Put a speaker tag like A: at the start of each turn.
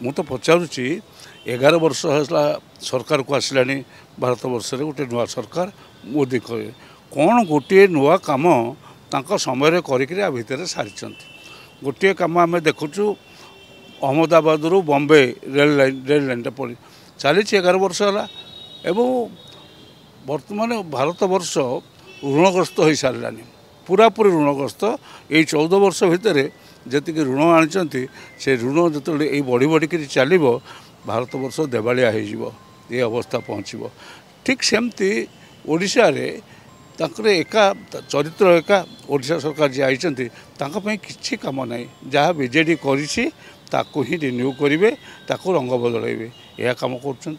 A: ମୁଁ ତ ପଚାରୁଛି 11 ବର୍ଷ ହେଲା ସରकारକୁ ଆସିଲାଣି ଭାରତ ବର୍ଷରେ गोटे नुआ सरकार मोदी कौन गोटे नुआ काम तांक समय करिक भितर सारी गोटे काम आम देखुचु अहमदाबाद रु बॉम्बे रेल लाइन पड़ी चली 11 वर्ष है एवं बर्तमान भारत वर्ष ऋणग्रस्त हो सारानी पूरापूरी ऋणग्रस्त यही 14 वर्ष भितर जी ऋण आनी से ऋण जो बढ़ी बढ़िक चलो भारत वर्ष देवालिया ये अवस्था पहुँचब ठीक सेमती ओडिशा रे एका चरित्र एका ओडिशा सरकार जी आई किसी कम ना जहाँ बीजेडी करी ही रिन्यू करेंगे रंग बदल यह कम कर